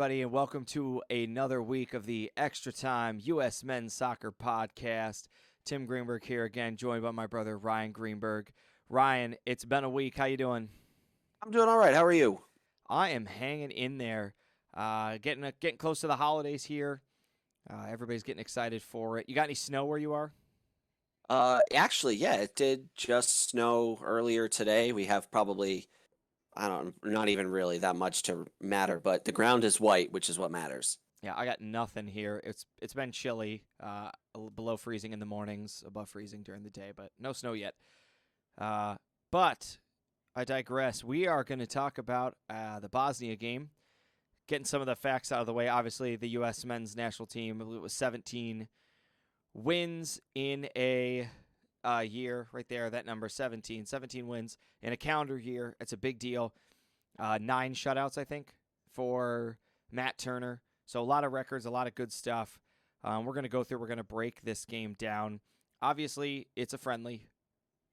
everybody, and welcome to another week of the Extra Time U.S. Men's Soccer Podcast. Tim Greenberg here again, joined by my brother Ryan Greenberg. Ryan, it's been a week. How you doing? I'm doing all right. How are you? I am hanging in there. Getting close to the holidays here. Everybody's getting excited for it. You got any snow where you are? Actually, yeah, it did just snow earlier today. We have probably, not even really that much to matter, but the ground is white, which is what matters. Yeah, I got nothing here. It's been chilly, below freezing in the mornings, above freezing during the day, but no snow yet. But I digress. We are going to talk about the Bosnia game, getting some of the facts out of the way. Obviously, the U.S. men's national team, I believe it was 17 wins in a year right there. That number, 17. 17 wins in a calendar year. It's a big deal. 9 shutouts, I think, for Matt Turner. So a lot of records, a lot of good stuff. We're going to go through. We're going to break this game down. Obviously, it's a friendly.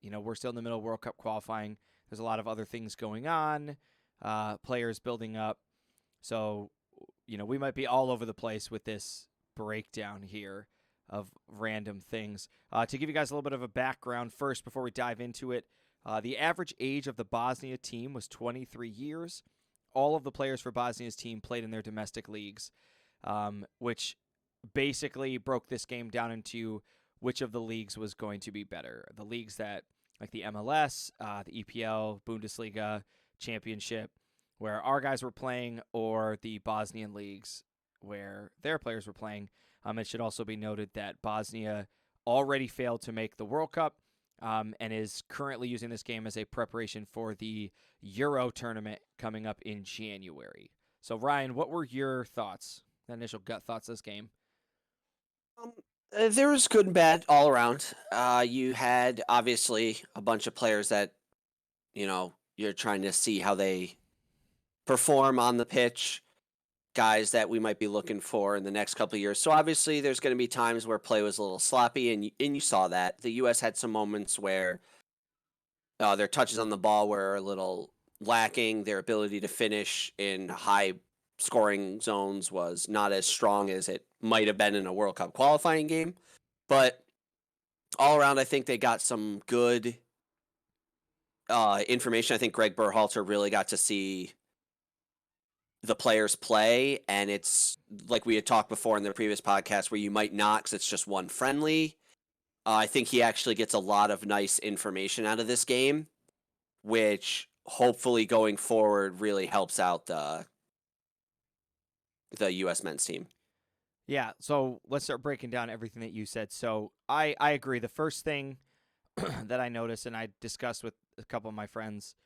We're still in the middle of World Cup qualifying. There's a lot of other things going on, players building up. So, we might be all over the place with this breakdown here of random things. To give you guys a little bit of a background first before we dive into it, the average age of the Bosnia team was 23 years. All of the players for Bosnia's team played in their domestic leagues, which basically broke this game down into which of the leagues was going to be better. The leagues that, like the MLS, the EPL, Bundesliga, Championship, where our guys were playing, or the Bosnian leagues where their players were playing. It should also be noted that Bosnia already failed to make the World Cup, and is currently using this game as a preparation for the Euro tournament coming up in January. So, Ryan, what were your thoughts, the initial gut thoughts of this game? There was good and bad all around. You had obviously a bunch of players that, you're trying to see how they perform on the pitch, guys that we might be looking for in the next couple of years. So obviously there's going to be times where play was a little sloppy, and you saw that. The U.S. had some moments where their touches on the ball were a little lacking. Their ability to finish in high scoring zones was not as strong as it might have been in a World Cup qualifying game. But all around, I think they got some good information. I think Greg Berhalter really got to see the players play, and it's like we had talked before in the previous podcast where you might not because it's just one friendly. I think he actually gets a lot of nice information out of this game, which hopefully going forward really helps out the U.S. men's team. Yeah, so let's start breaking down everything that you said. So I agree. The first thing that I noticed, and I discussed with a couple of my friends,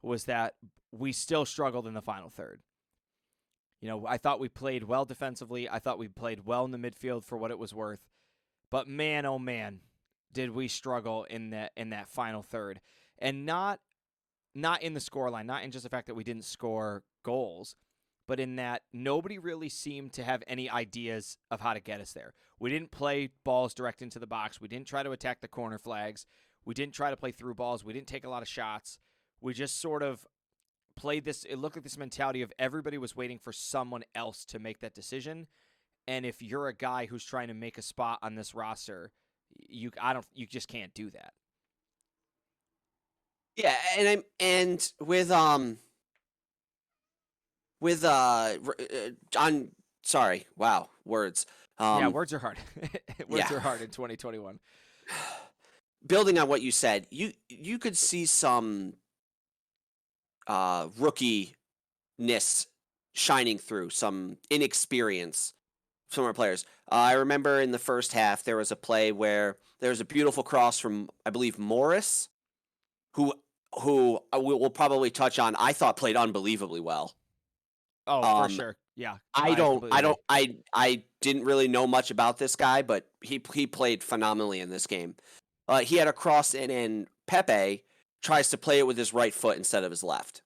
was that we still struggled in the final third. I thought we played well defensively. I thought we played well in the midfield for what it was worth. But man, oh man, did we struggle in that final third. And not in the scoreline, not in just the fact that we didn't score goals, but in that nobody really seemed to have any ideas of how to get us there. We didn't play balls direct into the box. We didn't try to attack the corner flags. We didn't try to play through balls. We didn't take a lot of shots. We just sort of played this. It looked like this mentality of everybody was waiting for someone else to make that decision. And if you're a guy who's trying to make a spot on this roster, you just can't do that. Yeah, and with on sorry, wow, words. Yeah, words are hard. Words Yeah. are hard in 2021. Building on what you said, you could see some rookie-ness shining through, some inexperience from our players. I remember in the first half there was a play where there was a beautiful cross from, I believe, Morris, who we'll probably touch on. I thought played unbelievably well. Oh, for sure. Yeah. I completely agree. I didn't really know much about this guy, but he played phenomenally in this game. He had a cross in, and Pepe tries to play it with his right foot instead of his left,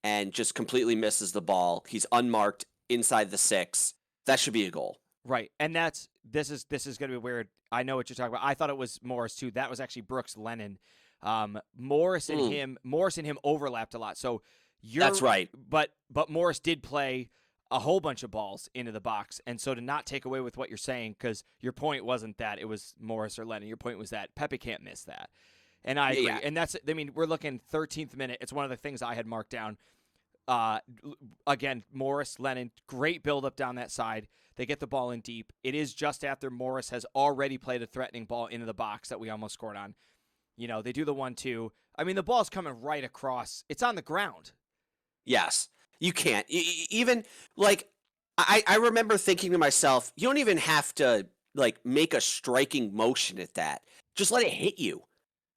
and just completely misses the ball. He's unmarked inside the 6. That should be a goal. Right. And this is going to be weird. I know what you're talking about. I thought it was Morris too. That was actually Brooks Lennon. Morris and him overlapped a lot. So That's right. But Morris did play a whole bunch of balls into the box. And so to not take away with what you're saying, because your point wasn't that it was Morris or Lennon. Your point was that Pepe can't miss that. And I agree. Yeah. And we're looking 13th minute. It's one of the things I had marked down. Again, Morris, Lennon, great buildup down that side. They get the ball in deep. It is just after Morris has already played a threatening ball into the box that we almost scored on. They do the 1-2. I mean, the ball's coming right across. It's on the ground. Yes. You can't. Even, like, I remember thinking to myself, you don't even have to, like, make a striking motion at that. Just let it hit you.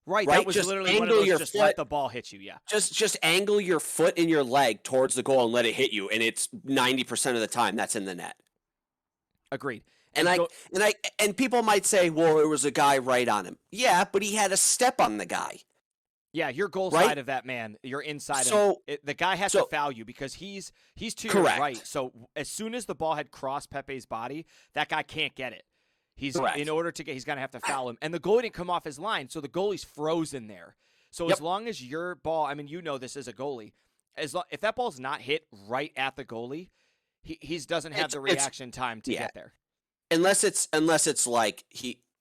Right. Right? That was Just literally one of angle those, your just foot. let the ball hit you, yeah. Just angle your foot and your leg towards the goal and let it hit you, and it's 90% of the time that's in the net. Agreed. And people might say, well, there was a guy right on him. Yeah, but he had a step on the guy. Yeah, your goal Right? side of that man, you're inside So- him. The guy has to foul you because he's to your Correct. right. So as soon as the ball had crossed Pepe's body, that guy can't get it. He's Correct. in order to get, he's gonna have to foul him. And the goalie didn't come off his line, so the goalie's frozen there. So Yep. as long as your ball, I mean, you know this as a goalie, if that ball's not hit right at the goalie, he doesn't have the reaction time to get there. Unless it's like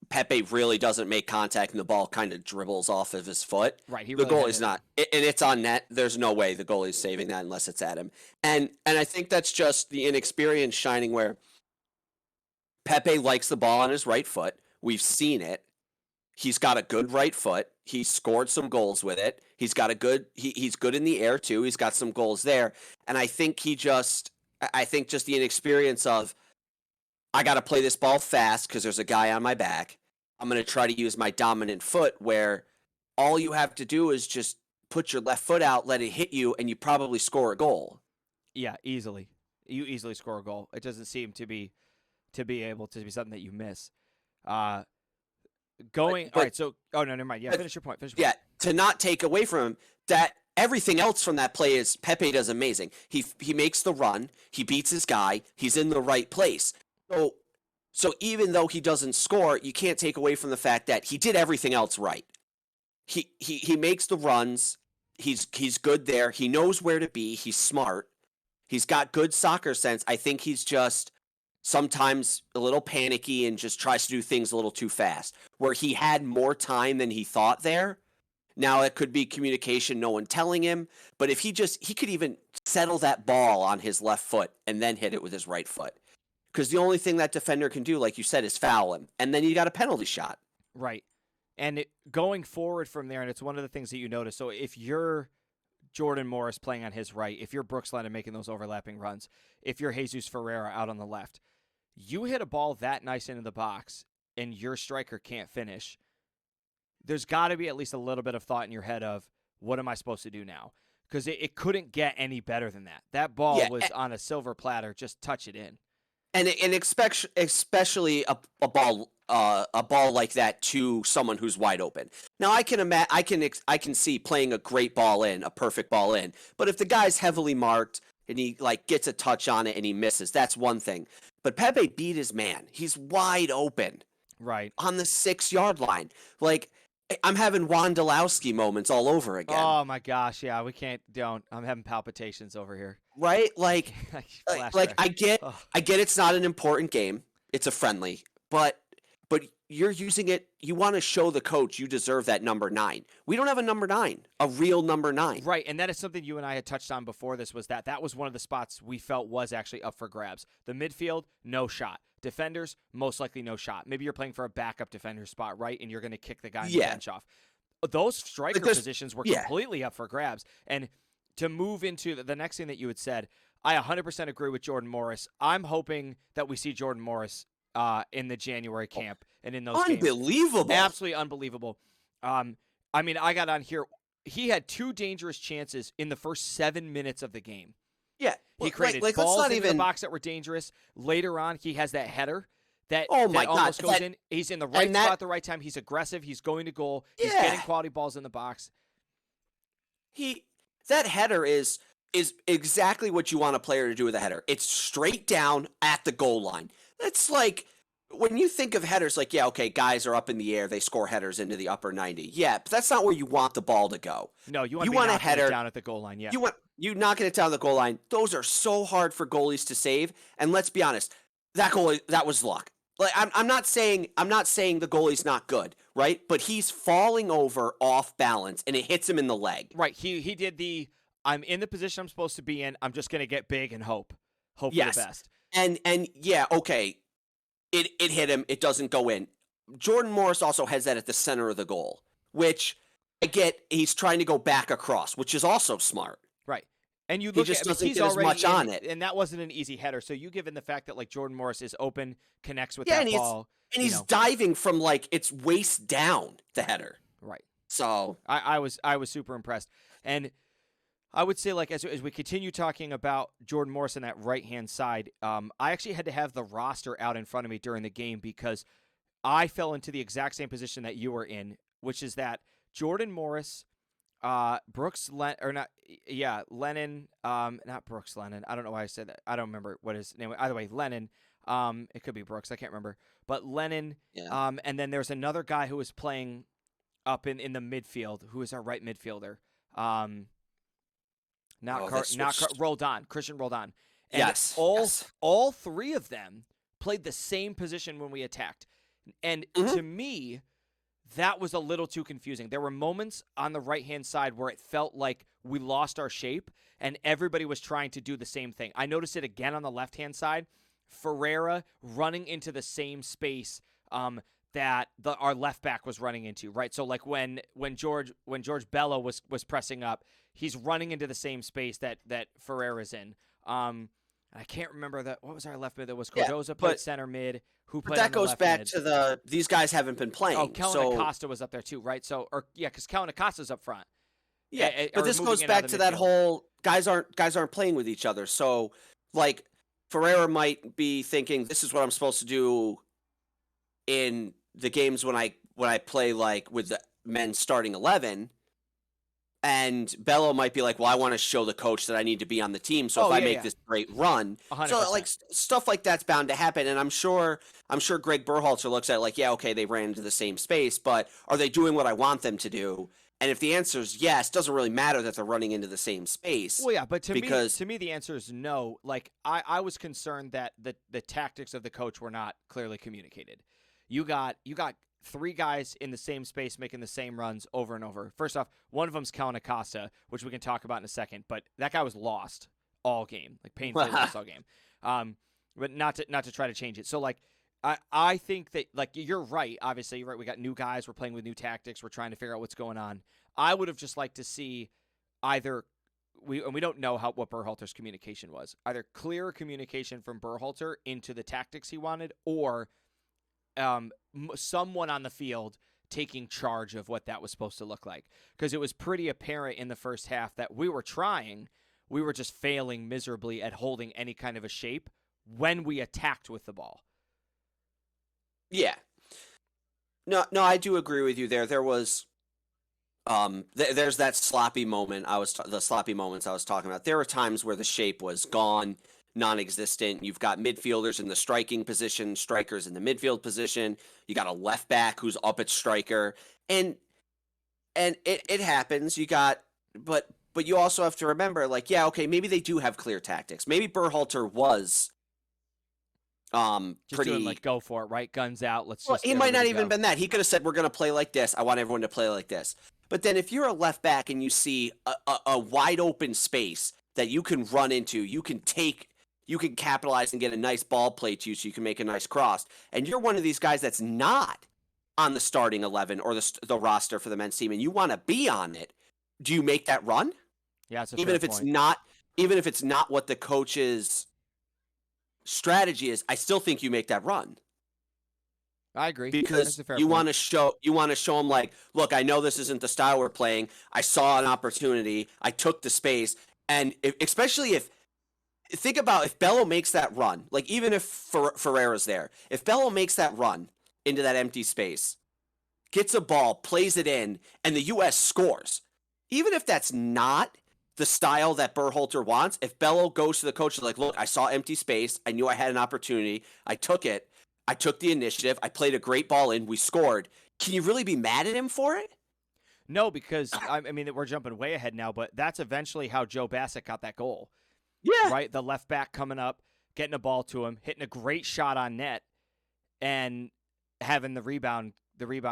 Pepe really doesn't make contact and the ball kind of dribbles off of his foot. Right. The goalie's not, and it's on net. There's no way the goalie's saving that unless it's at him. And I think that's just the inexperience shining where Pepe likes the ball on his right foot. We've seen it. He's got a good right foot. He scored some goals with it. He's got a good. He's good in the air too. He's got some goals there. And I think just the inexperience of, I got to play this ball fast because there's a guy on my back. I'm going to try to use my dominant foot where all you have to do is just put your left foot out, let it hit you, and you probably score a goal. Yeah, easily. You easily score a goal. It doesn't seem to be able to be something that you miss. All right, so no, never mind. Yeah, finish your point. Yeah, to not take away from him that everything else from that play is Pepe does amazing. He makes the run, he beats his guy, he's in the right place. So even though he doesn't score, you can't take away from the fact that he did everything else right. He makes the runs, he's good there, he knows where to be, he's smart, he's got good soccer sense. I think he's just sometimes a little panicky and just tries to do things a little too fast, where he had more time than he thought there. Now, it could be communication, no one telling him, but if he could even settle that ball on his left foot and then hit it with his right foot. Because the only thing that defender can do, like you said, is foul him. And then you got a penalty shot. Right. And going forward from there, and it's one of the things that you notice. So if you're Jordan Morris playing on his right, if you're Brooks Lennon making those overlapping runs, if you're Jesus Ferreira out on the left, you hit a ball that nice into the box and your striker can't finish, there's got to be at least a little bit of thought in your head of, what am I supposed to do now? Because it couldn't get any better than that. That ball was on a silver platter, just touch it in. And especially a ball like that to someone who's wide open. Now I can see playing a great ball in, a perfect ball in. But if the guy's heavily marked and he like gets a touch on it and he misses, that's one thing. But Pepe beat his man. He's wide open. Right. On the 6-yard line. Like, I'm having Wondolowski moments all over again. Oh my gosh, yeah, I'm having palpitations over here. Right? Like I get it's not an important game. It's a friendly. But you're using it, you want to show the coach you deserve that number 9. We don't have a number 9, a real number 9. Right, and that is something you and I had touched on before this, was that was one of the spots we felt was actually up for grabs. The midfield, no shot. Defenders, most likely no shot. Maybe you're playing for a backup defender spot, right? And you're going to kick the guy on the bench off. Those striker positions were completely up for grabs. And to move into the next thing that you had said, I 100% agree with Jordan Morris. I'm hoping that we see Jordan Morris in the January camp and in those games. Unbelievable. Absolutely unbelievable. I mean, I got on here. He had 2 dangerous chances in the first 7 minutes of the game. Yeah. He created balls into the box that were dangerous. Later on, he has that header that almost goes in. He's in the right spot at the right time. He's aggressive. He's going to goal. He's getting quality balls in the box. That header is exactly what you want a player to do with a header. It's straight down at the goal line. That's like, when you think of headers, like, yeah, okay, guys are up in the air, they score headers into the upper 90. Yeah, but that's not where you want the ball to go. No, you want a header down at the goal line. Yeah, You knocking it down the goal line, those are so hard for goalies to save. And let's be honest, that goalie, that was luck. Like I'm not saying the goalie's not good, right? But he's falling over off balance and it hits him in the leg. Right. He did the I'm in the position I'm supposed to be in. I'm just gonna get big and hope for the Yes. best. And yeah, okay. It hit him, it doesn't go in. Jordan Morris also has that at the center of the goal, which I get he's trying to go back across, which is also smart. Right. And you He look just at I mean, doesn't he's get as already much in, on it. and that wasn't an easy header. So you given the fact that like Jordan Morris is open, connects with Yeah, that and he's ball, and he's diving from like its waist down, the header. right. So I was super impressed. And I would say, like, as we continue talking about Jordan Morris on that right hand side, I actually had to have the roster out in front of me during the game because I fell into the exact same position that you were in, which is that Jordan Morris, Brooks Lennon, not Brooks Lennon. I don't know why I said that. I don't remember what his name was. Either way, Lennon. It could be Brooks. I can't remember. But Lennon. yeah. And then there's another guy who was playing up in the midfield, who is our right midfielder. Roldan, Christian Roldan. And Yes. all three of them played the same position when we attacked. And to me, that was a little too confusing. There were moments on the right-hand side where it felt like we lost our shape and everybody was trying to do the same thing. I noticed it again on the left-hand side. Ferreira running into the same space that our left back was running into, right? So like when George Bello was pressing up, he's running into the same space that Ferreira's in. I can't remember what was our left mid. That was Cordoza played center mid. Who played? But that on the goes left back mid? to these guys haven't been playing. Oh, Kellen Acosta was up there too, right? So because Kellen Acosta's up front. Yeah, but this goes back to that whole guys aren't playing with each other. So like Ferreira might be thinking this is what I'm supposed to do in the games when I play like with the men's starting 11. And Bello might be like, well, I want to show the coach that I need to be on the team. So if I make this great run, 100%. So like stuff like that's bound to happen. And I'm sure Greg Berhalter looks at it like, yeah, okay, they ran into the same space, but are they doing what I want them to do? And if the answer is yes, it doesn't really matter that they're running into the same space. Well, yeah, but to me, the answer is no. Like I was concerned that the tactics of the coach were not clearly communicated. You got three guys in the same space making the same runs over and over. First off, one of them's Kellen Acosta, which we can talk about in a second, but that guy was lost all game, like painfully lost all game. But not to try to change it. So like I think that like you're right. Obviously, you're right. We got new guys. We're playing with new tactics. We're trying to figure out what's going on. I would have just liked to see either we don't know what Berhalter's communication was. Either clear communication from Berhalter into the tactics he wanted, or someone on the field taking charge of what that was supposed to look like. Because it was pretty apparent in the first half that we were trying, we were just failing miserably at holding any kind of a shape when we attacked with the ball. Yeah. No, I do agree with you there. There was there's that sloppy moment the sloppy moments I was talking about. There were times where the shape was gone, non-existent. You've got midfielders in the striking position, strikers in the midfield position. You got a left back who's up at striker, and it happens. But you also have to remember, like, yeah, okay, maybe they do have clear tactics. Maybe Berhalter was Just pretty doing like go for it, right? Guns out. he might not even been that. He could have said, we're going to play like this. I want everyone to play like this. But then if you're a left back and you see a wide open space that you can run into, you can capitalize and get a nice ball play to you so you can make a nice cross. And you're one of these guys that's not on the starting 11 or the roster for the men's team, and you want to be on it. Do you make that run? Yeah, it's even if it's not what the coach's strategy is, I still think you make that run. I agree. Because you want to show them like, look, I know this isn't the style we're playing. I saw an opportunity. I took the space. And especially if Bello makes that run, like even if Ferreira's there, if Bello makes that run into that empty space, gets a ball, plays it in, and the U.S. scores, even if that's not the style that Berhalter wants, if Bello goes to the coach like, look, I saw empty space. I knew I had an opportunity. I took it. I took the initiative. I played a great ball in. We scored. Can you really be mad at him for it? No, because I mean we're jumping way ahead now, but that's eventually how Joe Bassett got that goal, Yeah. right? The left back coming up, getting a ball to him, hitting a great shot on net, and having the rebound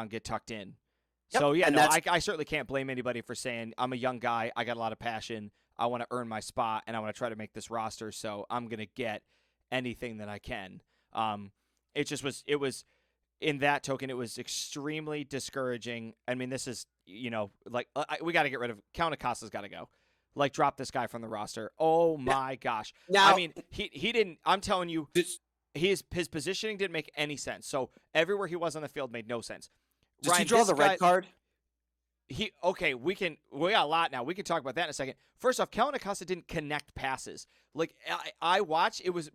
get tucked in. Yep. So yeah, And no, that's I certainly can't blame anybody for saying I'm a young guy, I got a lot of passion, I want to earn my spot, and I want to try to make this roster, so I'm gonna get anything that I can. It was in that token, it was extremely discouraging. I mean, this is like we got to get rid of Count Acosta's got to go. Like drop this guy from the roster. Oh my gosh! now. I mean, he didn't. I'm telling you, Does, his positioning didn't make any sense. So everywhere he was on the field made no sense. does Ryan, he draw this the guy, red card? we got a lot now. We can talk about that in a second. First off, Kellen Acosta didn't connect passes. Like I watched, it was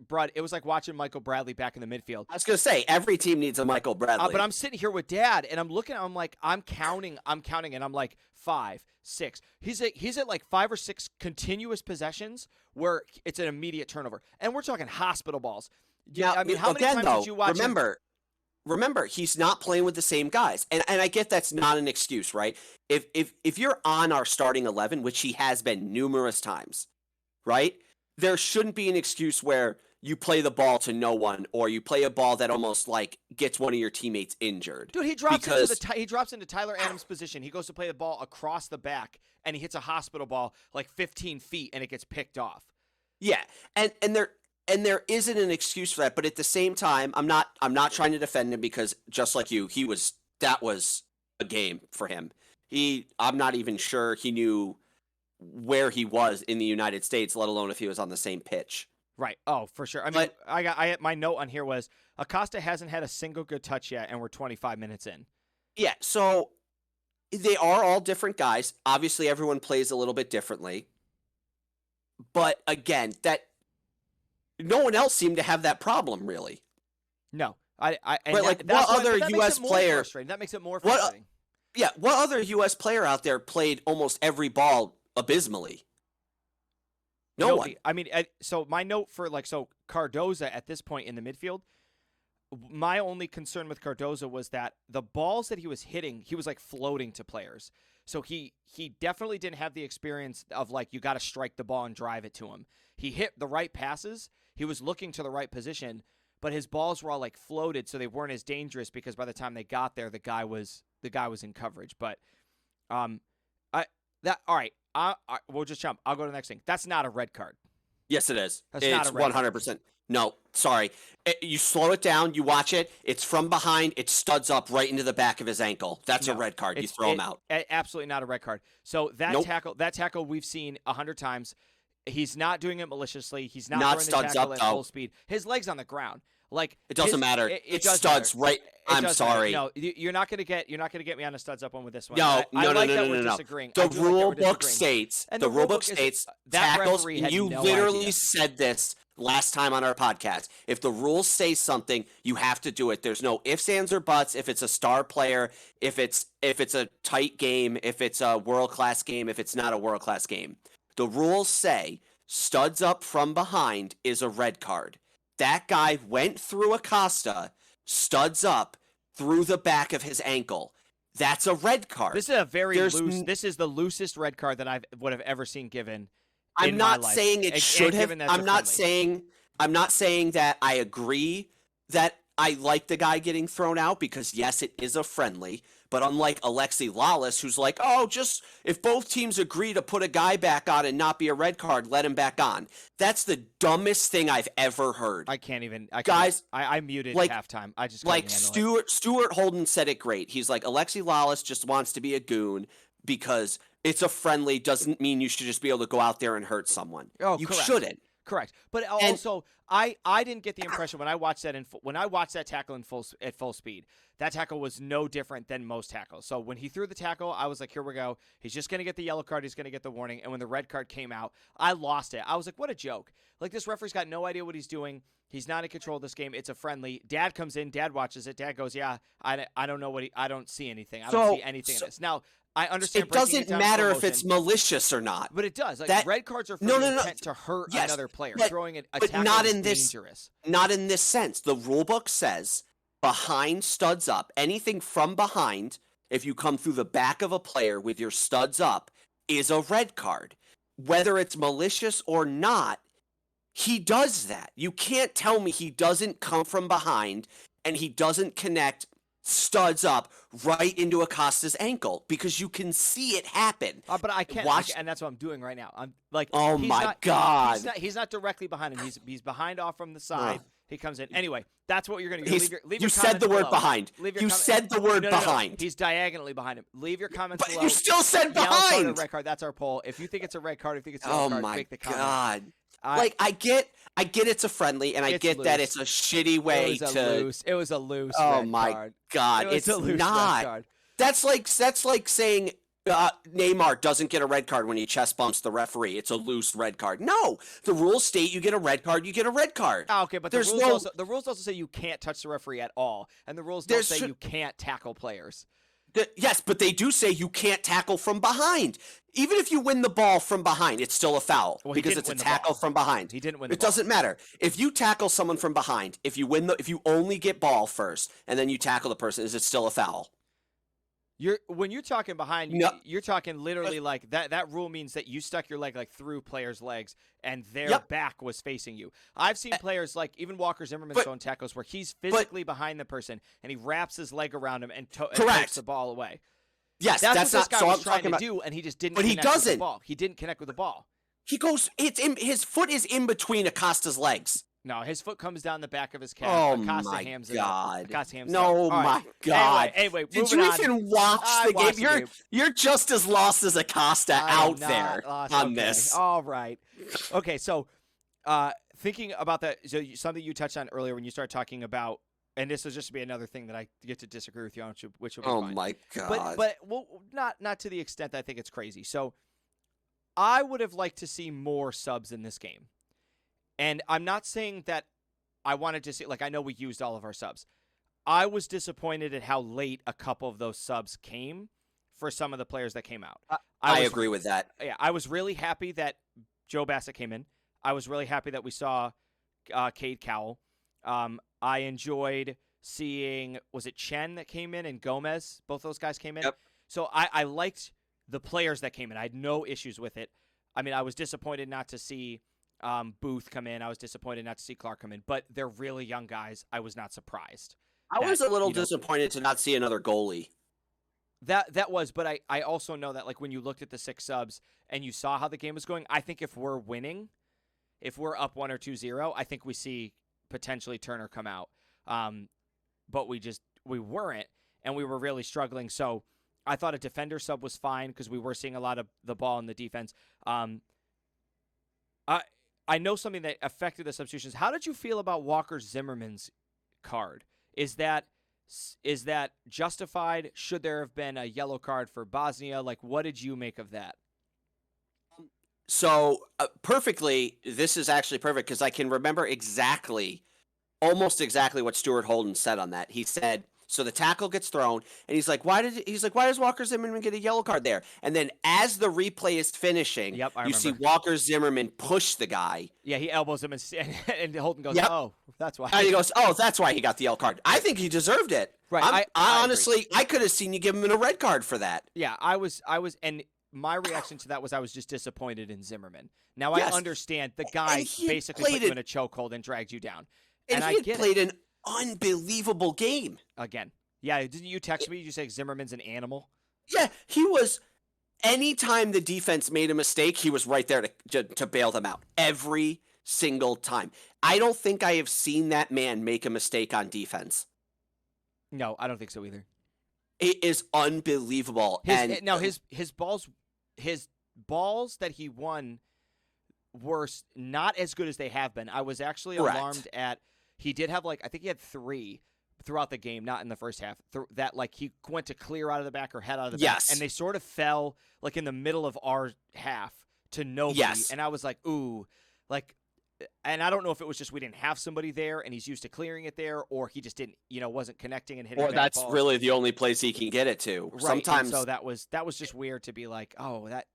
like watching Michael Bradley back in the midfield. I was gonna say every team needs a Michael Bradley. But I'm sitting here with Dad, and I'm looking. I'm like, I'm counting, and I'm like 5, 6. He's at like 5 or 6 continuous possessions where it's an immediate turnover, and we're talking hospital balls. Now, I mean, how many times did you watch? Remember, he's not playing with the same guys, and I get that's not an excuse, right? If you're on our starting 11, which he has been numerous times, right? There shouldn't be an excuse where you play the ball to no one, or you play a ball that almost like gets one of your teammates injured. Dude, he drops into Tyler Adams' position. He goes to play the ball across the back, and he hits a hospital ball like 15 feet, and it gets picked off. Yeah, and there isn't an excuse for that, but at the same time, I'm not trying to defend him because just like you, that was a game for him. I'm not even sure he knew where he was in the United States, let alone if he was on the same pitch. Right. Oh, for sure. I mean, my note on here was Acosta hasn't had a single good touch yet, and we're 25 minutes in. Yeah, so they are all different guys. Obviously, everyone plays a little bit differently. But again, that no one else seemed to have that problem, really. No. What other U.S. player? That makes it more frustrating. What other U.S. player out there played almost every ball abysmally? No one. I mean, so my note for Cardoza at this point in the midfield, my only concern with Cardoza was that the balls that he was hitting, he was like floating to players. So he definitely didn't have the experience of like you got to strike the ball and drive it to him. He hit the right passes. He was looking to the right position, but his balls were all like floated, so they weren't as dangerous because by the time they got there, the guy was in coverage. But all right. We'll just jump. I'll go to the next thing. That's not a red card. Yes, it is. That's it's not a red 100%. Card. No, sorry. You slow it down. You watch it. It's from behind. It studs up right into the back of his ankle. That's a red card. You throw him out. Absolutely not a red card. So that tackle we've seen 100 times. He's not doing it maliciously. He's not throwing the tackle at full speed. His leg's on the ground. Like it doesn't matter. It studs matter. Right. I'm sorry. No, you're not gonna get me on a studs up one with this one. No. Disagreeing. The rule book states. The rule book states tackles. You literally said this last time on our podcast. If the rules say something, you have to do it. There's no ifs, ands, or buts. If it's a star player, if it's a tight game, if it's a world class game, if it's not a world class game, the rules say studs up from behind is a red card. That guy went through Acosta, studs up through the back of his ankle. That's a red card. This is a very loose. This is the loosest red card that I would have ever seen given. I'm not saying it should have. I'm not saying that I agree that I like the guy getting thrown out because yes, it is a friendly. But unlike Alexi Lawless, who's like, oh, just if both teams agree to put a guy back on and not be a red card, let him back on. That's the dumbest thing I've ever heard. I can't even. I muted halftime. I just Stuart Holden said it great. He's like, Alexi Lawless just wants to be a goon because it's a friendly doesn't mean you should just be able to go out there and hurt someone. Oh, you correct. shouldn't. Correct. But also, I didn't get the impression when I watched that tackle at full speed, that tackle was no different than most tackles. So when he threw the tackle, I was like, here we go. He's just going to get the yellow card. He's going to get the warning. And when the red card came out, I lost it. I was like, what a joke. Like, this referee's got no idea what he's doing. He's not in control of this game. It's a friendly. Dad comes in. Dad watches it. Dad goes, yeah, I don't know I don't see anything. I don't see anything in this. Now, I understand. It doesn't matter if it's malicious or not. But it does. Like red cards are for the intent to hurt another player. Throwing a tackle not is in dangerous. Not in this sense. The rule book says behind studs up. Anything from behind if you come through the back of a player with your studs up, is a red card. Whether it's malicious or not, he does that. You can't tell me he doesn't come from behind and he doesn't connect studs up right into Acosta's ankle because you can see it happen. But I can't, and that's what I'm doing right now. I'm like, oh my God, he's not directly behind him. He's behind off from the side. He comes in anyway. That's what you're gonna do. Leave you said the word behind. You said the word behind. He's diagonally behind him. Leave your comments below. You still said behind. Yellow card or red card. That's our poll. If you think it's a red card, if you think it's a yellow card, make the comment. Oh my God. Like I get it's a friendly, and I get loose. That it's a shitty way It was a loose. Oh red my card. God! It's a loose not. Red card. That's like saying Neymar doesn't get a red card when he chest bumps the referee. It's a loose red card. No, the rules state you get a red card. You get a red card. Oh, okay, but the rules also say you can't touch the referee at all, and the rules don't say you can't tackle players. Yes, but they do say you can't tackle from behind. Even if you win the ball from behind, it's still a foul because it's a tackle from behind. He didn't win the ball. It doesn't matter. If you tackle someone from behind, if you only get ball first and then you tackle the person, is it still a foul? When you're talking behind, you're talking literally like that. That rule means that you stuck your leg like through players' legs and their back was facing you. I've seen players like even Walker Zimmerman's own tackles where he's physically behind the person and he wraps his leg around him and takes the ball away. Yes, that's what this guy was trying to do, and he just didn't. But he doesn't. With the ball. He didn't connect with the ball. He goes. His foot is in between Acosta's legs. No, his foot comes down the back of his calf. Oh Acosta my hams God! Acosta hams no, my God! Anyway, did you even watch the game? You're just as lost as Acosta out there on this. All right. Okay, so thinking about that, so something you touched on earlier when you started talking about, and this is just to be another thing that I get to disagree with you on, which will be fine. Oh my God! But well, not to the extent that I think it's crazy. So I would have liked to see more subs in this game. And I'm not saying that I wanted to see, like, I know we used all of our subs. I was disappointed at how late a couple of those subs came for some of the players that came out. I agree with that. Yeah, I was really happy that Joe Bassett came in. I was really happy that we saw Cade Cowell. I enjoyed seeing, was it Chen that came in and Gomez? Both those guys came in. Yep. So I liked the players that came in. I had no issues with it. I mean, I was disappointed not to see Booth come in. I was disappointed not to see Clark come in, but they're really young guys. I was not surprised. I was a little disappointed to not see another goalie. That was, but I also know that like when you looked at the 6 subs and you saw how the game was going, I think if we're winning, if we're up 1 or 2-0, I think we see potentially Turner come out. But we weren't, and we were really struggling. So I thought a defender sub was fine because we were seeing a lot of the ball in the defense. I know something that affected the substitutions. How did you feel about Walker Zimmerman's card? Is that justified? Should there have been a yellow card for Bosnia? Like, what did you make of that? So perfectly, this is actually perfect because I can remember almost exactly what Stuart Holden said on that. He said, so the tackle gets thrown, and he's like, why does Walker Zimmerman get a yellow card there? And then as the replay is finishing, you see Walker Zimmerman push the guy. Yeah, he elbows him, and Holden goes, oh, that's why. And he goes, oh, that's why he got the yellow card. I think he deserved it. Right. I honestly, I could have seen you give him a red card for that. Yeah, I was, and my reation to that was I was just disappointed in Zimmerman. Now, I understand the guy basically put you in a chokehold and dragged you down. And he had played an unbelievable game. Again. Yeah, didn't you text me? Did you say Zimmerman's an animal? Yeah, he was. Anytime the defense made a mistake, he was right there to bail them out. Every single time. I don't think I have seen that man make a mistake on defense. No, I don't think so either. It is unbelievable. His balls that he won were not as good as they have been. I was actually alarmed at. He did have I think he had 3 throughout the game, not in the first half, that he went to clear out of the back or head out of the back. And they sort of fell in the middle of our half to nobody. Yes. And I was like, ooh, and I don't know if it was just we didn't have somebody there and he's used to clearing it there, or he just didn't, wasn't connecting and hitting. Or that's balls. Really the only place he can get it to. Right. Sometimes. And so that was just weird to be like, oh, that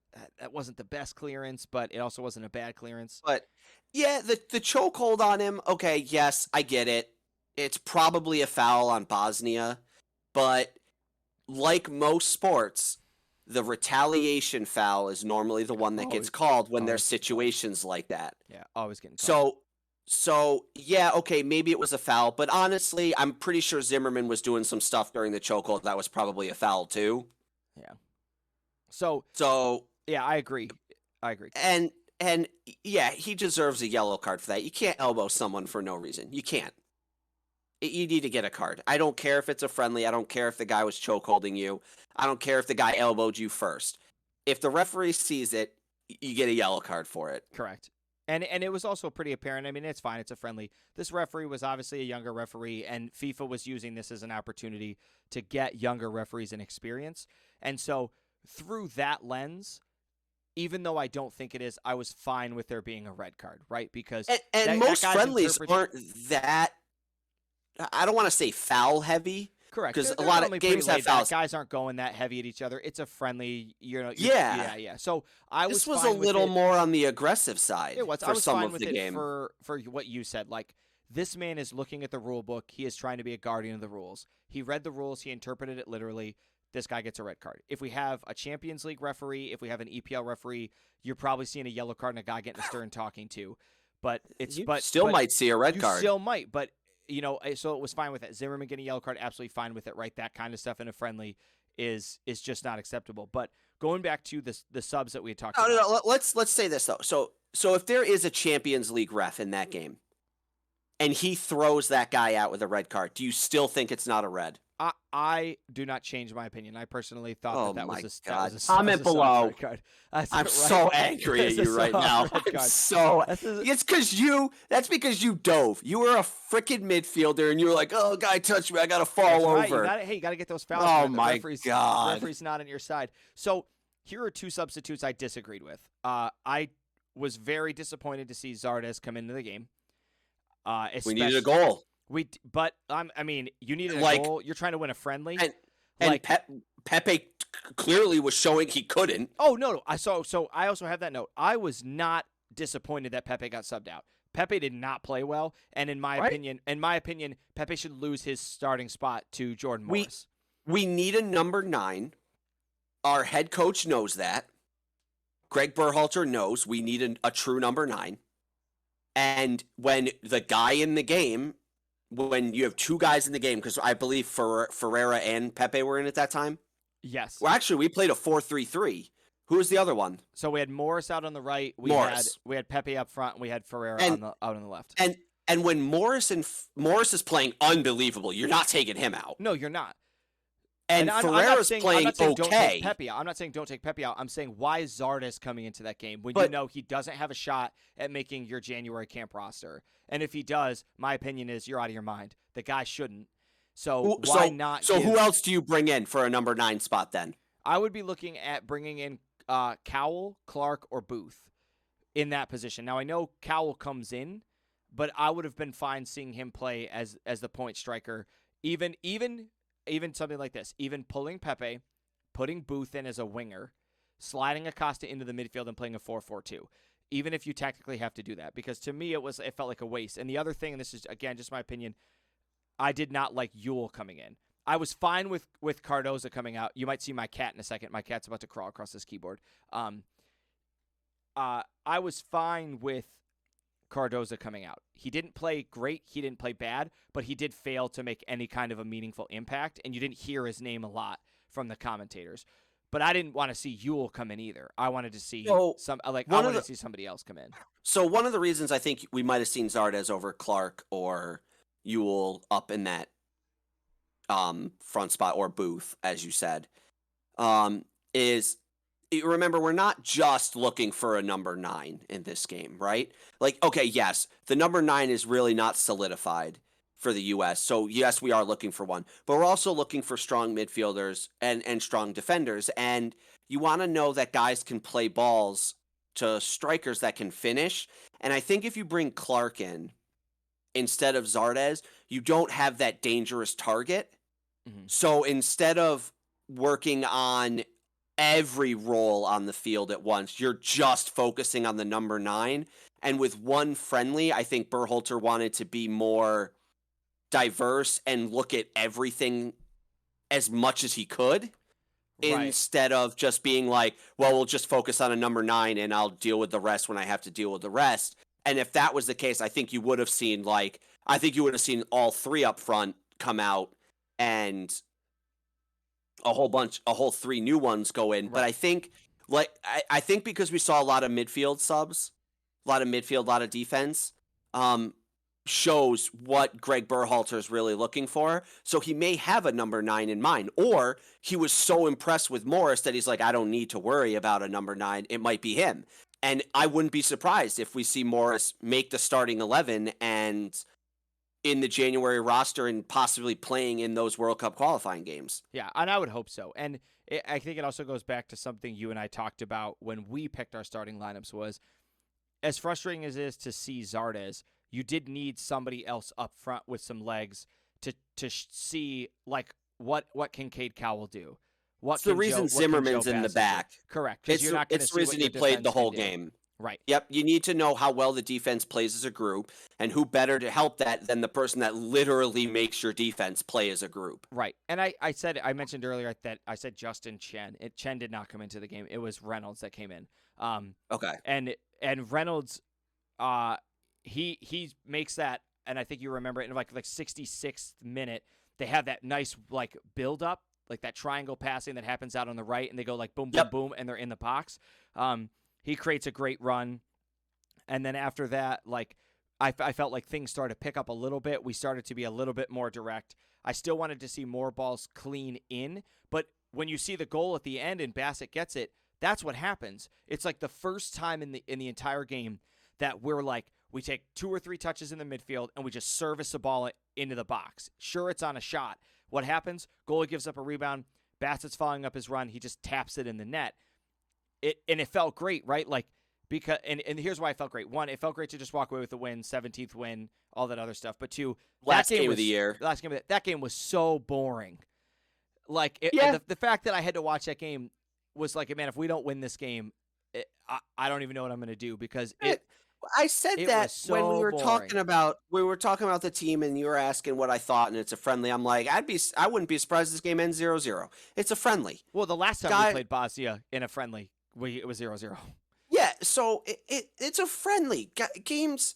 wasn't the best clearance, but it also wasn't a bad clearance. But yeah, the chokehold on him. Okay, yes, I get it. It's probably a foul on Bosnia, but like most sports, the retaliation foul is normally the one that gets Always, called when there's always getting called. situations like that. Yeah, always getting called. So yeah, okay, maybe it was a foul, but honestly, I'm pretty sure Zimmerman was doing some stuff during the chokehold that was probably a foul too. Yeah. So So yeah, I agree. I agree. and and yeah, he deserves a yellow card for that. You can't elbow someone for no reason. You can't. You need to get a card. I don't care if it's a friendly. I don't care if the guy was chokeholding you. I don't care if the guy elbowed you first. If the referee sees it, you get a yellow card for it. Correct. And it was also pretty apparent. I mean, it's fine. It's a friendly. This referee was obviously a younger referee, and FIFA was using this as an opportunity to get younger referees an experience. And so through that lens, even though I don't think it is, I was fine with there being a red card, right? Because And most friendlies aren't that. I don't want to say foul heavy. correct. Because They're a lot normally of games pretty have laid back. fouls. Guys aren't going that heavy at each other. It's a friendly, Yeah. yeah. So I was This was a fine with little it. more on the aggressive side It was. I for was some fine of with the it game. for what you said. Like, this man is looking at the rule book. He is trying to be a guardian of the rules. He read the rules. He interpreted it literally. This guy gets a red card. If we have a Champions League referee, if we have an EPL referee, you're probably seeing a yellow card and a guy getting a stern talking to. But it's You but still but might see a red you card. still might. But so it was fine with it. Zimmerman getting a yellow card, absolutely fine with it. Right, that kind of stuff in a friendly is just not acceptable. But going back to the subs that we had talked about. No. Let's say this though. So if there is a Champions League ref in that game, and he throws that guy out with a red card, do you still think it's not a red? I do not change my opinion. I personally thought Oh that my was a God! soft Comment below. red card. I'm so angry at you right now. I'm so. It's because you. That's because you dove. You were a freaking midfielder, and you were like, "Oh, guy touched me. I gotta fall over." You got to get those fouls. Oh my The God! referee's not on your side. So here are two substitutes I disagreed with. I was very disappointed to see Zardes come into the game. We needed a goal. But I mean, you needed a goal. You're trying to win a friendly, and Pepe clearly was showing he couldn't. Oh no! So I also have that note. I was not disappointed that Pepe got subbed out. Pepe did not play well, and in my opinion, Pepe should lose his starting spot to Jordan Morris. We need a number 9. Our head coach knows that. Greg Berhalter knows we need a true number 9. And when the guy in the game, when you have two guys in the game, because I believe Ferreira and Pepe were in at that time. Yes. Well, actually, we played a 4-3-3. Who was the other one? So we had Morris out on the right. We had Pepe up front, and we had Ferreira out on the left. And when Morris is playing unbelievable, you're not taking him out. No, you're not. And Ferreira's playing okay. Don't take Pepe out. I'm not saying don't take Pepe out. I'm saying why is Zardes coming into that game when you know he doesn't have a shot at making your January camp roster? And if he does, my opinion is you're out of your mind. The guy shouldn't. So why not? So who else do you bring in for a number 9 spot then? I would be looking at bringing in Cowell, Clark, or Booth in that position. Now I know Cowell comes in, but I would have been fine seeing him play as the point striker. Even something like this, even pulling Pepe, putting Booth in as a winger, sliding Acosta into the midfield and playing a 4-4-2. Even if you tactically have to do that, because to me it felt like a waste. And the other thing, and this is again just my opinion, I did not like Yule coming in. I was fine with Cardoza coming out. You might see my cat in a second. My cat's about to crawl across this keyboard. I was fine with Cardoza coming out. He didn't play great. He didn't play bad, but he did fail to make any kind of a meaningful impact, and you didn't hear his name a lot from the commentators. But I didn't want to see Yule come in either. I wanted to see to see somebody else come in. So one of the reasons I think we might have seen Zardes over Clark or Yule up in that front spot, or Booth, as you said, is remember, we're not just looking for a number 9 in this game, right? Like, okay, yes, the number 9 is really not solidified for the U.S. So, yes, we are looking for one. But we're also looking for strong midfielders and strong defenders. And you want to know that guys can play balls to strikers that can finish. And I think if you bring Clark in instead of Zardes, you don't have that dangerous target. Mm-hmm. So instead of working on every role on the field at once, you're just focusing on the number 9. And with one friendly, I think Berhalter wanted to be more diverse and look at everything as much as he could, Right. instead of just being like, well, we'll just focus on a number 9 and I'll deal with the rest when I have to deal with the rest. And if that was the case, I think you would have seen all 3 up front come out and a whole 3 new ones go in. But Right. I think I think because we saw a lot of midfield subs, a lot of midfield, a lot of defense, um, shows what Greg Berhalter is really looking for. So he may have a number 9 in mind, or he was so impressed with Morris that he's like, I don't need to worry about a number 9. It might be him. And I wouldn't be surprised if we see Morris make the starting 11 and in the January roster and possibly playing in those World Cup qualifying games. Yeah, and I would hope so. And I think it also goes back to something you and I talked about when we picked our starting lineups was as frustrating as it is to see Zardes, you did need somebody else up front with some legs to see like what Kincaid Cowell do. It's the reason Zimmerman's in the back. Correct, because you're not going to see the reason he played the whole game. Right. Yep, you need to know how well the defense plays as a group, and who better to help that than the person that literally makes your defense play as a group. Right. And I mentioned earlier that I said Justin Chen. Chen did not come into the game. It was Reynolds that came in. Okay. And Reynolds, he makes that, and I think you remember it in like 66th minute. They have that nice like build up, like that triangle passing that happens out on the right, and they go like boom, boom, boom, and they're in the box. He creates a great run, and then after that, like I felt like things started to pick up a little bit. We started to be a little bit more direct. I still wanted to see more balls clean in, but when you see the goal at the end and Bassett gets it, that's what happens. It's like the first time in the entire game that we're like, we take 2 or 3 touches in the midfield and we just service the ball into the box. Sure, it's on a shot. What happens? Goalie gives up a rebound. Bassett's following up his run. He just taps it in the net. It felt great, right? Like because and here's why it felt great. 1, it felt great to just walk away with the win, 17th win, all that other stuff. But 2, last game of the year. Last game that game was so boring. Like the fact that I had to watch that game was like, man, if we don't win this game, I don't even know what I'm going to do because I said that so when we were boring. talking about the team and you were asking what I thought and it's a friendly. I'm like, I wouldn't be surprised this game ends 0-0. It's a friendly. Well, the last time we played Bosnia in a friendly, it was 0-0. Yeah, so it's a friendly games.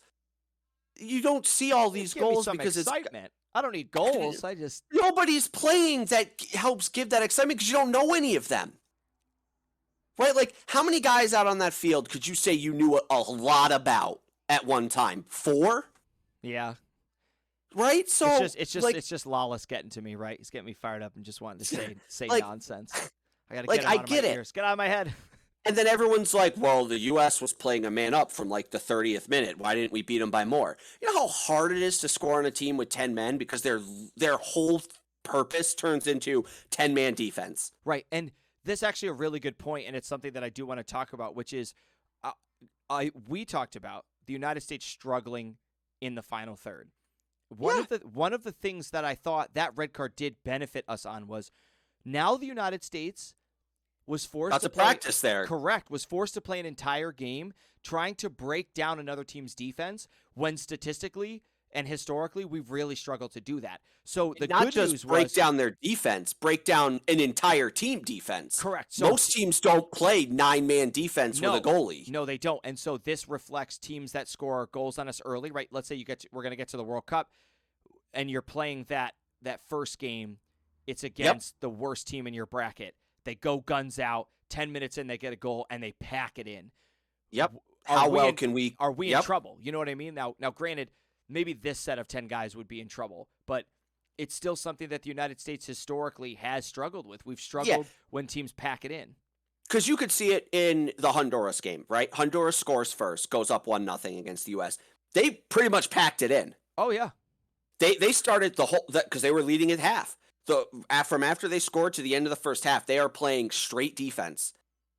You don't see all these goals because excitement. I don't need goals. Nobody's playing that helps give that excitement because you don't know any of them. Right? Like, how many guys out on that field could you say you knew a lot about at one time? 4? Yeah. Right? So it's just Lawless getting to me, right? He's getting me fired up and just wanting to say nonsense. I gotta get him out of my ears. Get out of my head. And then everyone's like, well, the U.S. was playing a man up from like the 30th minute. Why didn't we beat them by more? You know how hard it is to score on a team with 10 men because their whole purpose turns into 10-man defense. Right. And this is actually a really good point, and it's something that I do want to talk about, which is we talked about the United States struggling in the final third. One of the things that I thought that red card did benefit us on was now the United States was forced to play, practice there. Correct. Was forced to play an entire game trying to break down another team's defense when statistically and historically we've really struggled to do that. So the not good just news break was down their defense, break down an entire team defense. Correct. So, most teams don't play 9-man defense with a goalie. No, they don't. And so this reflects teams that score goals on us early, right? Let's say we're going to get to the World Cup and you're playing that first game. It's against the worst team in your bracket. They go guns out. 10 minutes in, they get a goal, and they pack it in. Yep. Are we in trouble? You know what I mean? Now, granted, maybe this set of 10 guys would be in trouble, but it's still something that the United States historically has struggled with. We've struggled when teams pack it in. Because you could see it in the Honduras game, right? Honduras scores first, goes up 1-0 against the U.S. They pretty much packed it in. Oh, yeah. They started the whole – because they were leading at half. From after they scored to the end of the first half, they are playing straight defense.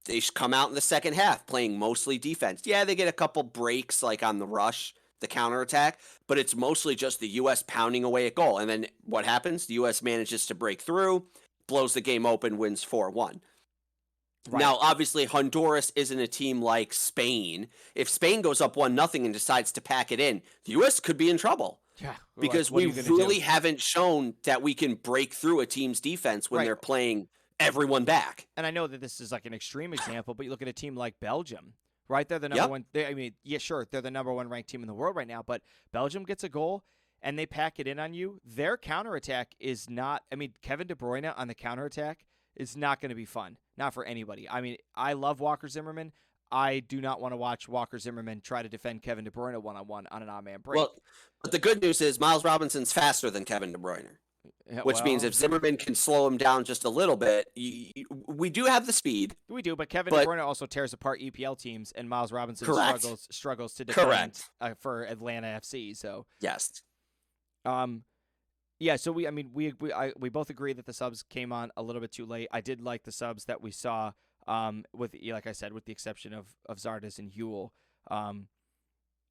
They come out in the second half playing mostly defense. Yeah, they get a couple breaks like on the rush, the counterattack, but it's mostly just the U.S. pounding away at goal. And then what happens? The U.S. manages to break through, blows the game open, wins 4-1. Right. Now, obviously, Honduras isn't a team like Spain. If Spain goes up 1-0 and decides to pack it in, the U.S. could be in trouble. Yeah, like because what are we you going to really do? haven't shown that we can break through a team's defense when Right. they're playing everyone back. And I know that this is like an extreme example, but you look at a team like Belgium, right? They're the number Yep. one. I mean, yeah, sure, they're the number one ranked team in the world right now, but Belgium gets a goal and they pack it in on you. Their counterattack is not, I mean, Kevin De Bruyne on the counterattack is not going to be fun, not for anybody. I mean, I love Walker Zimmerman. I do not want to watch Walker Zimmerman try to defend Kevin De Bruyne one-on-one on an odd-man break. Well, but the good news is Miles Robinson's faster than Kevin De Bruyne, Yeah, which means well, if Zimmerman can slow him down just a little bit, we do have the speed. we do, but Kevin De But Bruyne also tears apart EPL teams, and Miles Robinson correct, struggles to defend correct, for Atlanta FC. So, yes. um, yeah. So I mean, we both agree that the subs came on a little bit too late. I did like the subs that we saw, with like I said, with the exception of Zardes and Huel. Um,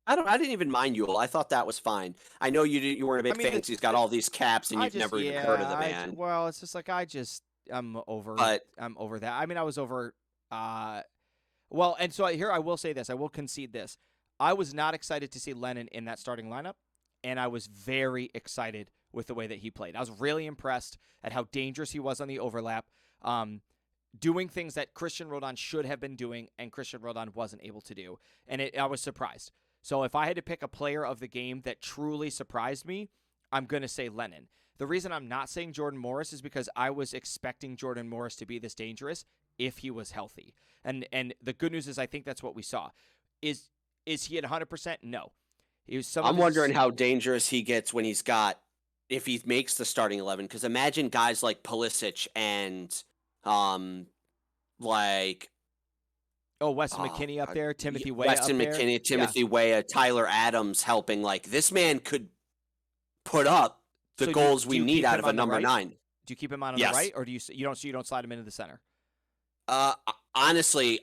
I didn't even mind Yule. I thought that was fine. I know you weren't a I big mean, fan 'cause he's got all these caps and I you've just never even heard of yeah, the man. well, it's just like I'm over But I'm over that. I mean, I was over. Well, and so here I will say this. I will concede this. I was not excited to see Lennon in that starting lineup, and I was very excited with the way that he played. I was really impressed at how dangerous he was on the overlap, doing things that Christian Rodon should have been doing, and Christian Rodon wasn't able to do. And I was surprised. So if I had to pick a player of the game that truly surprised me, I'm going to say Lennon. The reason I'm not saying Jordan Morris is because I was expecting Jordan Morris to be this dangerous if he was healthy. And the good news is I think that's what we saw. Is he at 100%? No. He was some I'm of his wondering how dangerous he gets when if he makes the starting 11. Because imagine guys like Pulisic and um like Weston oh McKinney up God, there, Timothy Weah up Weston there. McKinney, Yeah. Timothy Weah, Tyler Adams helping. Like this man could put up the So goals do we you need keep out him of a on the number right? 9. Do you keep him on the Yes. right, or do you don't slide him into the center? Uh, honestly,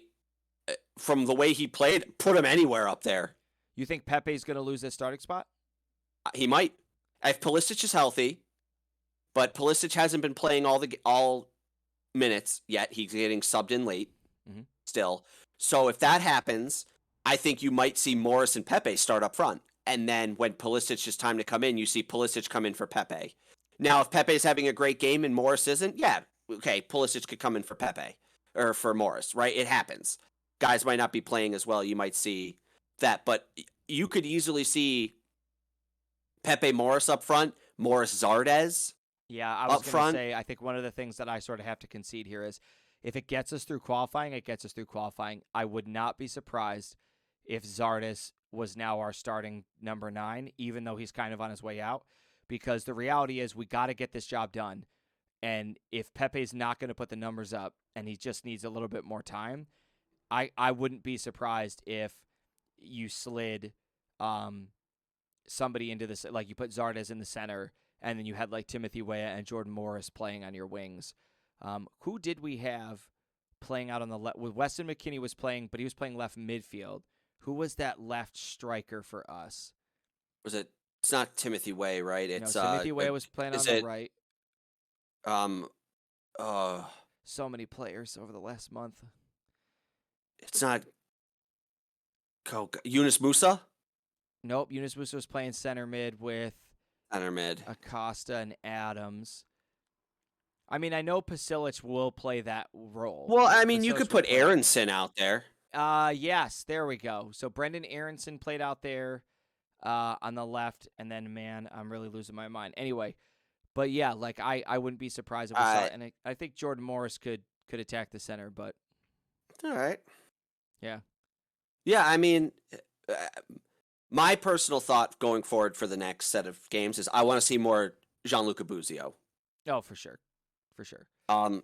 from the way he played, put him anywhere up there. You think Pepe's going to lose his starting spot? He might. If Pulisic is healthy, but Pulisic hasn't been playing all minutes yet. He's getting subbed in late Mhm. still. So if that happens, I think you might see Morris and Pepe start up front. And then when Pulisic is time to come in, you see Pulisic come in for Pepe. Now, if Pepe's having a great game and Morris isn't, yeah, okay, Pulisic could come in for Pepe or for Morris, right? It happens. Guys might not be playing as well. You might see that, but you could easily see Pepe Morris up front, Morris Zardes Yeah, I was up going to front. say, I think one of the things that I sort of have to concede here is if it gets us through qualifying, it gets us through qualifying. I would not be surprised if Zardes was now our starting number 9, even though he's kind of on his way out, because the reality is we got to get this job done. And if Pepe's not going to put the numbers up and he just needs a little bit more time, I wouldn't be surprised if you slid somebody into this, like you put Zardes in the center, and then you had like Timothy Weah and Jordan Morris playing on your wings. Who did we have playing out on the left? Well, Weston McKinney was playing, but he was playing left midfield. Who was that left striker for us? Was it? It's not Timothy Way, right? No, It's Timothy Weah was playing on is the it right. um uh So many players over the last month. it's not Yunus Musa? Nope, Yunus Musa was playing center mid with Center mid. Acosta and Adams. I mean, I know Pasilic will play that role. Well, I mean, you Pasilic could will put play. Aronson out there. Yes, there we go. So Brendan Aronson played out there on the left, and then man, I'm really losing my mind. Anyway, but yeah, like I wouldn't be surprised if we saw it, and I think Jordan Morris could attack the center, but All right. yeah. Yeah, I mean, uh, my personal thought going forward for the next set of games is I want to see more Gianluca Buzio. Oh, for sure, for sure. Um,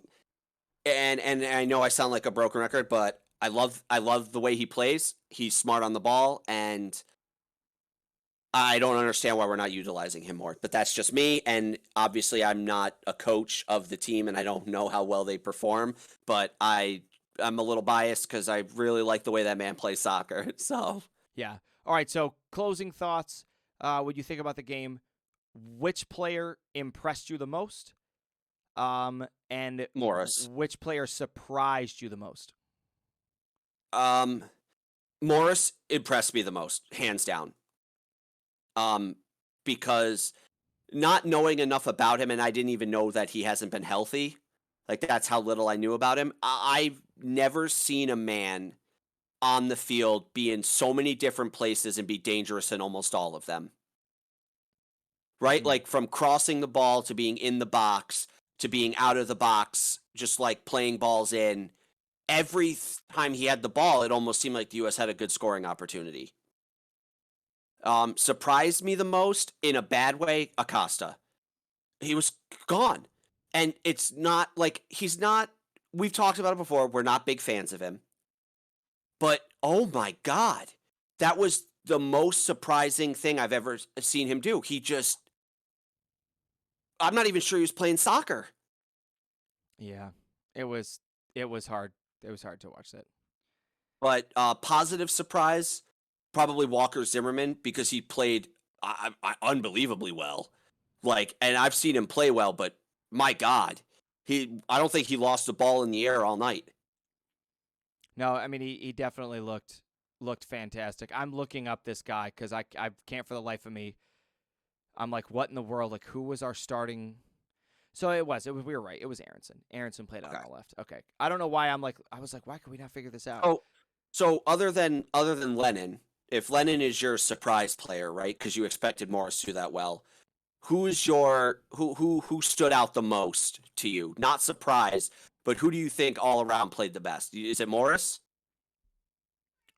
and I know I sound like a broken record, but I love the way he plays. He's smart on the ball, and I don't understand why we're not utilizing him more. But that's just me, and obviously I'm not a coach of the team, and I don't know how well they perform. But I'm a little biased because I really like the way that man plays soccer. So Yeah. All right. So closing thoughts. When you think about the game, which player impressed you the most? And Morris. which player surprised you the most? Morris impressed me the most, hands down. Um, because not knowing enough about him, and I didn't even know that he hasn't been healthy. Like, that's how little I knew about him. I've never seen a man on the field be in so many different places and be dangerous in almost all of them. Right? Mm. Like, from crossing the ball to being in the box to being out of the box, just like playing balls in. Every time he had the ball, it almost seemed like the U.S. had a good scoring opportunity. Surprised me the most in a bad way, Acosta. He was gone. And it's not like he's not, we've talked about it before. We're not big fans of him. But oh my God, that was the most surprising thing I've ever seen him do. He just, I'm not even sure he was playing soccer. Yeah, it was hard. It was hard to watch that. But positive surprise, probably Walker Zimmerman because he played unbelievably well. Like, and I've seen him play well, but my God, I don't think he lost the ball in the air all night. No, I mean he definitely looked fantastic. I'm looking up this guy because I can't for the life of me. I'm like, what in the world? Like, who was our starting? So it was we were right. It was Aronson. Aronson played out Okay. on the left. Okay, I don't know why I was like, why could we not figure this out? Oh, so other than Lennon, if Lennon is your surprise player, right? Because you expected Morris to do that well. Who is your who stood out the most to you? Not surprise, but who do you think all around played the best? Is it Morris?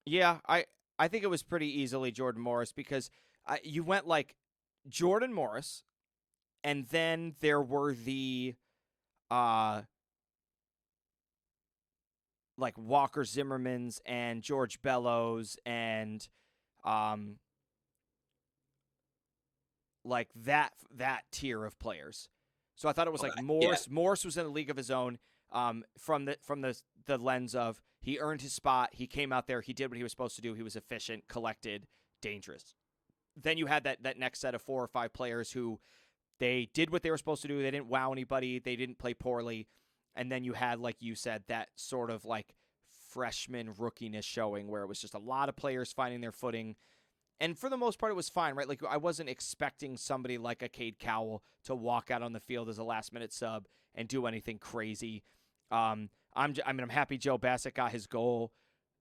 Yeah, I think it was pretty easily Jordan Morris because you went like Jordan Morris, and then there were the uh like Walker Zimmermans and George Bellows and um like that tier of players. So I thought it was Okay. like Yeah. Morris was in a league of his own from the lens of he earned his spot, he came out there, he did what he was supposed to do, he was efficient, collected, dangerous. Then you had that next set of 4 or 5 players who they did what they were supposed to do, they didn't wow anybody, they didn't play poorly. And then you had, like you said, that sort of like freshman rookiness showing where it was just a lot of players finding their footing. And for the most part, it was fine, right? Like, I wasn't expecting somebody like a Cade Cowell to walk out on the field as a last-minute sub and do anything crazy. I'm happy Joe Bassett got his goal.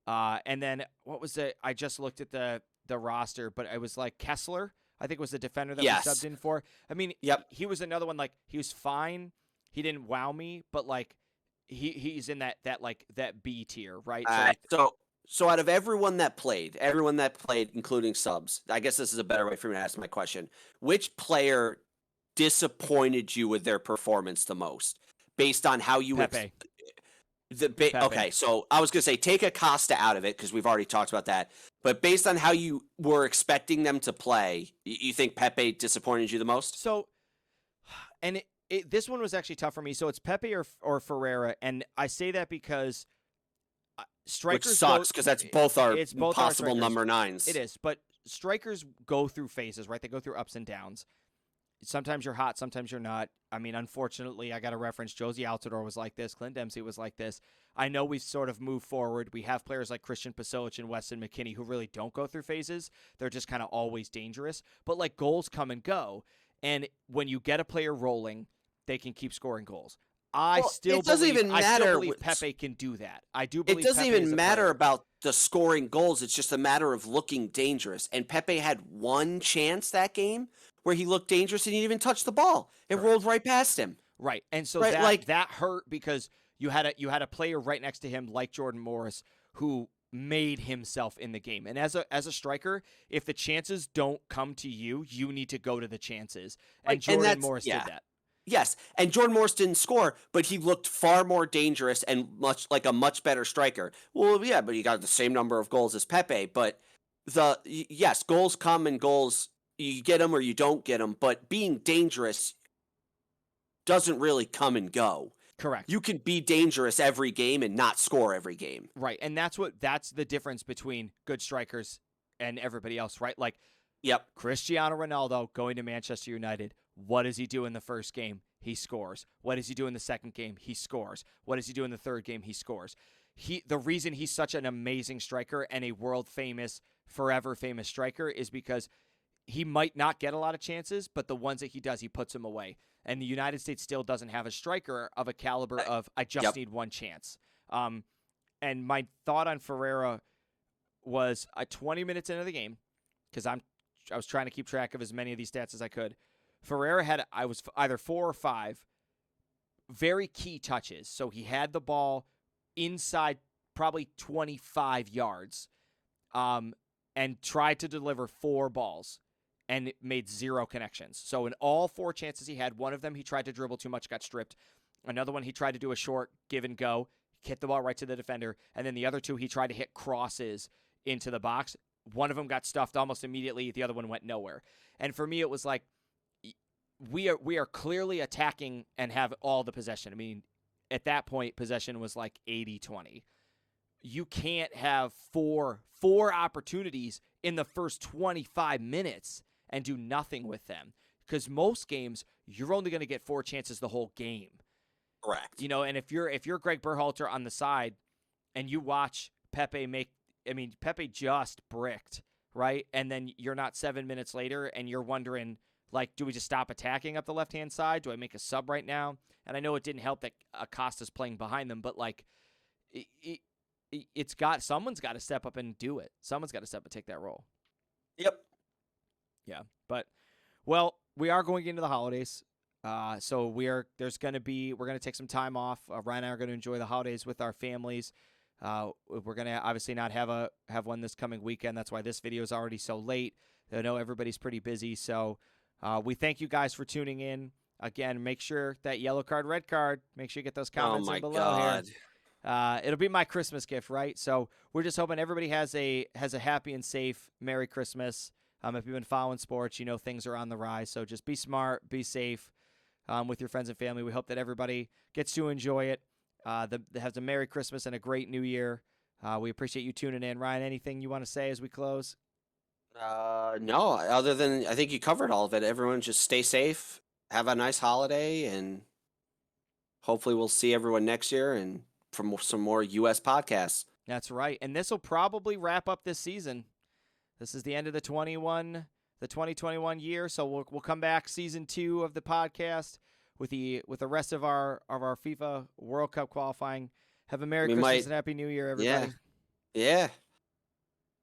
And then what was it? I just looked at the roster, but it was like Kessler, I think was the defender that we subbed Yes. in for. I mean, Yep. he was another one, like, he was fine. He didn't wow me, but like he's in that B tier, right? So like So out of everyone that played, including subs, I guess this is a better way for me to ask my question. Which player disappointed you with their performance the most, based on how you Pepe. Pepe. okay? So I was gonna say take Acosta out of it because we've already talked about that. But based on how you were expecting them to play, you think Pepe disappointed you the most? So and this one was actually tough for me. So it's Pepe or Ferreira, and I say that because Which strikers go. sucks because that's both our It's both our possible strikers. number nines. It is, but strikers go through phases, right? They go through ups and downs. Sometimes you're hot, sometimes you're not. I mean, unfortunately, I got to reference Josie Altidore was like this. Clint Dempsey was like this. I know we've sort of moved forward. We have players like Christian Pasilic and Weston McKinney who really don't go through phases. They're just kind of always dangerous. But like goals come and go. And when you get a player rolling, they can keep scoring goals. I Well, still it doesn't believe even I still matter. believe Pepe can do that. I do It believe doesn't Pepe is even a matter player. about the scoring goals. It's just a matter of looking dangerous. And Pepe had one chance that game where he looked dangerous and he didn't even touch the ball. It Correct. rolled right past him. Right. And so Right? Like, that hurt because you had a player right next to him like Jordan Morris who made himself in the game. And as a striker, if the chances don't come to you, you need to go to the chances. And and Jordan Morris did that. yes. And Jordan Morris didn't score, but he looked far more dangerous and a much better striker. Well, yeah, but he got the same number of goals as Pepe. But yes, goals come and goals, you get them or you don't get them. But being dangerous doesn't really come and go. Correct. You can be dangerous every game and not score every game. Right. And that's the difference between good strikers and everybody else, right? Like Yep. Cristiano Ronaldo going to Manchester United. What does he do in the first game? He scores. What does he do in the second game? He scores. What does he do in the third game? He scores. The reason he's such an amazing striker and a world famous, forever famous striker is because he might not get a lot of chances, but the ones that he does, he puts them away. And the United States still doesn't have a striker of a caliber of I just Yep. need one chance. And my thought on Ferreira was 20 minutes into the game, because I was trying to keep track of as many of these stats as I could. Ferreira had I was either 4 or 5 very key touches. So he had the ball inside probably 25 yards, and tried to deliver 4 balls and made 0 connections. So in all 4 chances he had, one of them he tried to dribble too much, got stripped. Another one he tried to do a short give and go, hit the ball right to the defender, and then the other 2 he tried to hit crosses into the box. One of them got stuffed almost immediately, the other one went nowhere. And for me it was like we are clearly attacking and have all the possession. I mean, at that point possession was like 80-20. You can't have four opportunities in the first 25 minutes and do nothing with them, because most games you're only going to get 4 chances the whole game. Correct. And if you're Greg Berhalter on the side and you watch Pepe Pepe just bricked, right? And then you're not 7 minutes later and you're wondering, like, do we just stop attacking up the left-hand side? Do I make a sub right now? And I know it didn't help that Acosta's playing behind them, but like someone's got to step up and do it. Someone's got to step up and take that role. Yep. Yeah, but well, we are going into the holidays, so we're going to take some time off. Ryan and I are going to enjoy the holidays with our families. We're going to obviously not have one this coming weekend. That's why this video is already so late. I know everybody's pretty busy, so we thank you guys for tuning in. Again, make sure that yellow card, red card. Make sure you get those comments in below here. It'll be my Christmas gift, right? So we're just hoping everybody has a happy and safe Merry Christmas. If you've been following sports, you know things are on the rise. So just be smart, be safe with your friends and family. We hope that everybody gets to enjoy it. Has a Merry Christmas and a great New Year. We appreciate you tuning in. Ryan, anything you want to say as we close? No, other than I think you covered all of it. Everyone just stay safe, have a nice holiday, and hopefully we'll see everyone next year and from some more U.S. podcasts. That's right. And this will probably wrap up this season. This is the end of the 2021 year. So we'll come back season 2 of the podcast with the rest of our FIFA World Cup qualifying. Have a Merry Christmas and Happy New Year, everybody. Yeah.